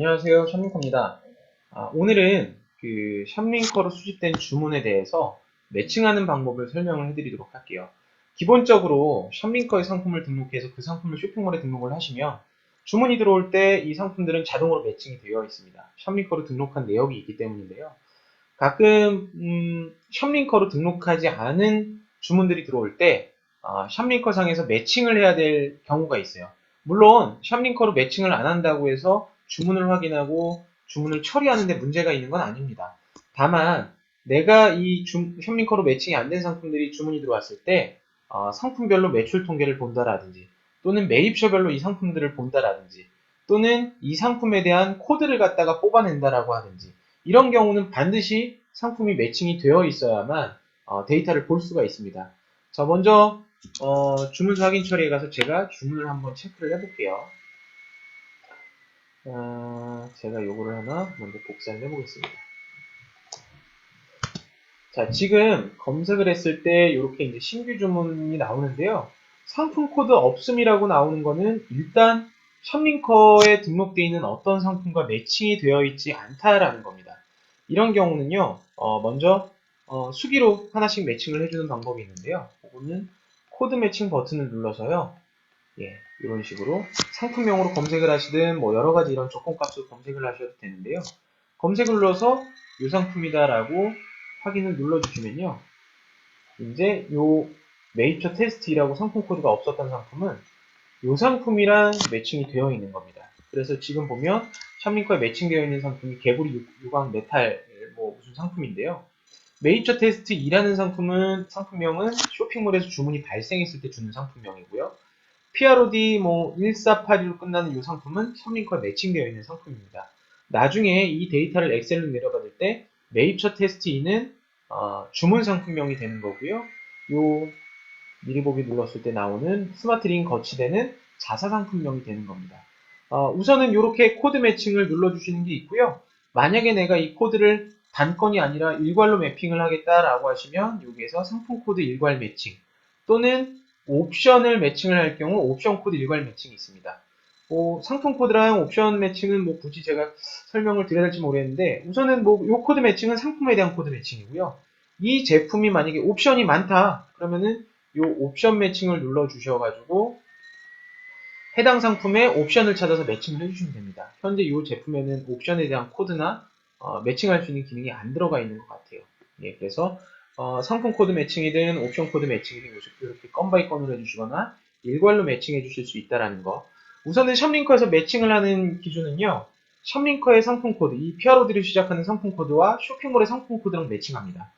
안녕하세요. 샵링커입니다. 오늘은 그 샵링커로 수집된 주문에 대해서 매칭하는 방법을 설명을 해드리도록 할게요. 기본적으로 샵링커의 상품을 등록해서 그 상품을 쇼핑몰에 등록을 하시면 주문이 들어올 때 이 상품들은 자동으로 매칭이 되어 있습니다. 샵링커로 등록한 내역이 있기 때문인데요. 가끔 샵링커로 등록하지 않은 주문들이 들어올 때 샵링커 상에서 매칭을 해야 될 경우가 있어요. 물론 샵링커로 매칭을 안 한다고 해서 주문을 확인하고 주문을 처리하는 데 문제가 있는 건 아닙니다. 다만 내가 이 샵링커로 매칭이 안 된 상품들이 주문이 들어왔을 때 상품별로 매출 통계를 본다라든지 또는 매입처별로 이 상품들을 본다라든지 또는 이 상품에 대한 코드를 갖다가 뽑아낸다라고 하든지 이런 경우는 반드시 상품이 매칭이 되어 있어야만 데이터를 볼 수가 있습니다. 자, 먼저 주문서 확인 처리에 가서 제가 주문을 한번 체크를 해볼게요. 제가 요거를 하나 먼저 복사를 해보겠습니다. 자, 지금 검색을 했을 때 이렇게 이제 신규 주문이 나오는데요. 상품 코드 없음이라고 나오는 거는 일단 샵링커에 등록되어 있는 어떤 상품과 매칭이 되어 있지 않다라는 겁니다. 이런 경우는요, 먼저 수기로 하나씩 매칭을 해주는 방법이 있는데요. 그거는 코드 매칭 버튼을 눌러서요. 예, 이런 식으로 상품명으로 검색을 하시든 뭐 여러 가지 이런 조건값으로 검색을 하셔도 되는데요. 검색을 눌러서 이 상품이다라고 확인을 눌러주시면요. 이제 요 메이처 테스트이라고 상품 코드가 없었던 상품은 이 상품이랑 매칭이 되어 있는 겁니다. 그래서 지금 보면 샵링커에 매칭되어 있는 상품이 개구리 유광 메탈 뭐 무슨 상품인데요. 메이처 테스트 2라는 상품명은 쇼핑몰에서 주문이 발생했을 때 주는 상품명이고요. PROD 뭐 1482로 끝나는 이 상품은 샵링커에 매칭되어 있는 상품입니다. 나중에 이 데이터를 엑셀로 내려받을 때 매입처 테스트 2는 주문 상품명이 되는 거고요. 요 미리 보기 눌렀을 때 나오는 스마트 링 거치대는 자사 상품명이 되는 겁니다. 우선은 이렇게 코드 매칭을 눌러주시는 게 있고요. 만약에 내가 이 코드를 단건이 아니라 일괄로 매핑을 하겠다라고 하시면 여기에서 상품 코드 일괄 매칭 또는 옵션을 매칭을 할 경우 옵션 코드 일괄 매칭이 있습니다. 상품 코드랑 옵션 매칭은 뭐 굳이 제가 설명을 드려야 될지 모르겠는데 우선은 뭐 이 코드 매칭은 상품에 대한 코드 매칭이고요. 이 제품이 만약에 옵션이 많다 그러면은 이 옵션 매칭을 눌러 주셔가지고 해당 상품의 옵션을 찾아서 매칭을 해주시면 됩니다. 현재 이 제품에는 옵션에 대한 코드나 매칭할 수 있는 기능이 안 들어가 있는 것 같아요. 예, 그래서 상품 코드 매칭이든 옵션 코드 매칭이든 이렇게 건 바이 건으로 해주시거나 일괄로 매칭해 주실 수 있다는 거. 우선은 샵링커에서 매칭을 하는 기준은요. 샵링커의 상품 코드, 이 PROD로 시작하는 상품 코드와 쇼핑몰의 상품 코드랑 매칭합니다.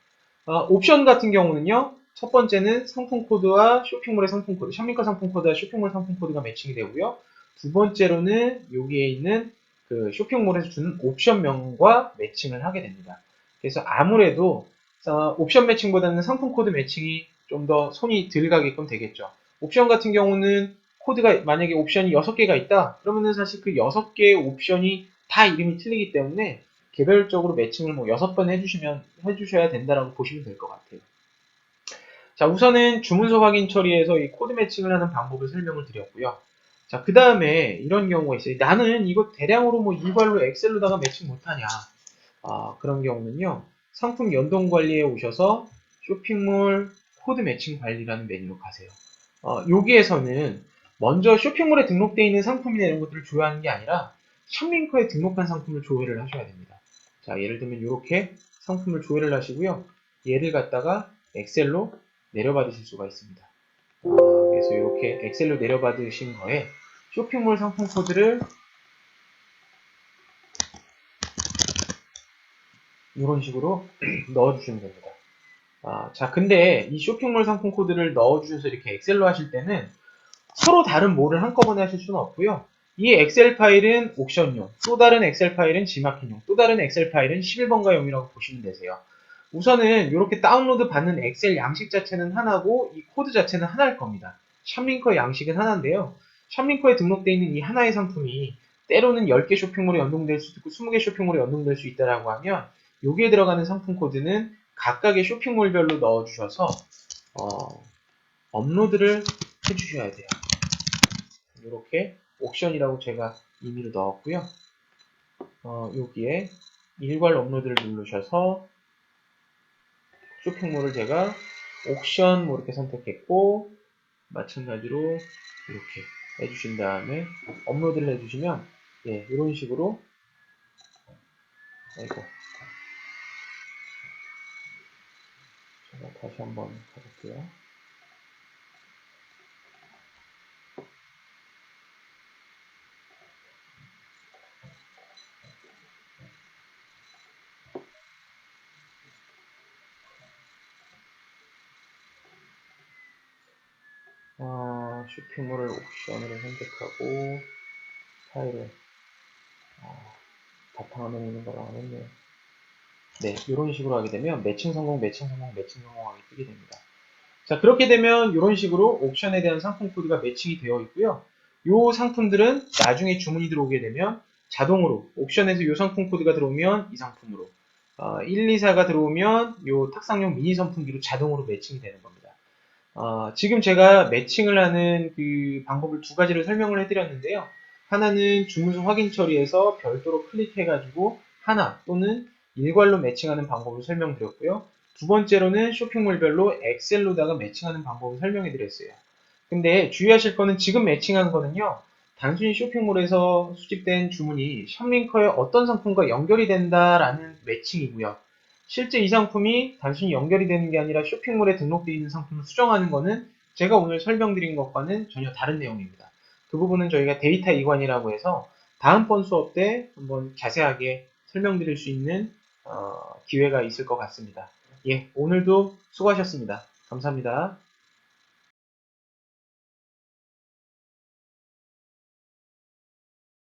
옵션 같은 경우는요. 첫 번째는 상품 코드와 쇼핑몰의 상품 코드, 샵링커 상품 코드와 쇼핑몰 상품 코드가 매칭이 되고요. 두 번째로는 여기에 있는 그 쇼핑몰에서 주는 옵션명과 매칭을 하게 됩니다. 그래서 아무래도 옵션 매칭보다는 상품 코드 매칭이 좀 더 손이 덜 가게끔 되겠죠. 옵션 같은 경우는 코드가 만약에 옵션이 6개가 있다 그러면은 사실 그 6개의 옵션이 다 이름이 틀리기 때문에 개별적으로 매칭을 뭐 6번 해주셔야 된다라고 보시면 될 것 같아요. 자, 우선은 주문서 확인 처리에서 이 코드 매칭을 하는 방법을 설명을 드렸고요. 자, 그 다음에 이런 경우가 있어요. 나는 이거 대량으로 뭐 일괄로 엑셀로다가 매칭 못하냐. 그런 경우는요. 상품 연동 관리에 오셔서 쇼핑몰 코드 매칭 관리라는 메뉴로 가세요. 여기에서는 먼저 쇼핑몰에 등록되어 있는 상품이나 이런 것들을 조회하는 게 아니라 샵링커에 등록한 상품을 조회를 하셔야 됩니다. 자, 예를 들면 이렇게 상품을 조회를 하시고요. 얘를 갖다가 엑셀로 내려받으실 수가 있습니다. 그래서 이렇게 엑셀로 내려받으신 거에 쇼핑몰 상품 코드를 이런 식으로 넣어주시면 됩니다. 자, 근데 이 쇼핑몰 상품 코드를 넣어주셔서 이렇게 엑셀로 하실 때는 서로 다른 뭐를 한꺼번에 하실 수는 없고요. 이 엑셀 파일은 옵션용, 또 다른 엑셀 파일은 지마킹용, 또 다른 엑셀 파일은 11번가용이라고 보시면 되세요. 우선은 이렇게 다운로드 받는 엑셀 양식 자체는 하나고 이 코드 자체는 하나일 겁니다. 샵링커 양식은 하나인데요. 샵링커에 등록되어 있는 이 하나의 상품이 때로는 10개 쇼핑몰에 연동될 수도 있고 20개 쇼핑몰에 연동될 수 있다라고 하면 여기에 들어가는 상품 코드는 각각의 쇼핑몰별로 넣어주셔서 업로드를 해주셔야 돼요. 이렇게 옵션이라고 제가 임의로 넣었고요. 여기에 일괄 업로드를 누르셔서 쇼핑몰을 제가 옥션 이렇게 선택했고, 마찬가지로 이렇게 해주신 다음에 업로드를 해주시면, 예, 이런 식으로, 아이고, 제가 다시 한번 가볼게요. 쇼핑몰을 옥션으로 선택하고, 파일을, 바탕화면에 있는 거랑 안 했네요. 네, 이런 식으로 하게 되면 매칭 성공, 매칭 성공, 매칭 성공하게 뜨게 됩니다. 자, 그렇게 되면 이런 식으로 옥션에 대한 상품 코드가 매칭이 되어 있고요. 이 상품들은 나중에 주문이 들어오게 되면 자동으로 옥션에서 이 상품 코드가 들어오면 이 상품으로, 124가 들어오면 이 탁상용 미니 선풍기로 자동으로 매칭이 되는 겁니다. 지금 제가 매칭을 하는 그 방법을 두 가지를 설명을 해드렸는데요. 하나는 주문서 확인 처리해서 별도로 클릭해가지고 하나 또는 일괄로 매칭하는 방법을 설명드렸고요. 두 번째로는 쇼핑몰별로 엑셀로다가 매칭하는 방법을 설명해드렸어요. 근데 주의하실 거는 지금 매칭한 거는요. 단순히 쇼핑몰에서 수집된 주문이 샵링커의 어떤 상품과 연결이 된다라는 매칭이고요. 실제 이 상품이 단순히 연결이 되는 게 아니라 쇼핑몰에 등록되어 있는 상품을 수정하는 것은 제가 오늘 설명드린 것과는 전혀 다른 내용입니다. 그 부분은 저희가 데이터 이관이라고 해서 다음번 수업 때 한번 자세하게 설명드릴 수 있는 기회가 있을 것 같습니다. 예, 오늘도 수고하셨습니다. 감사합니다.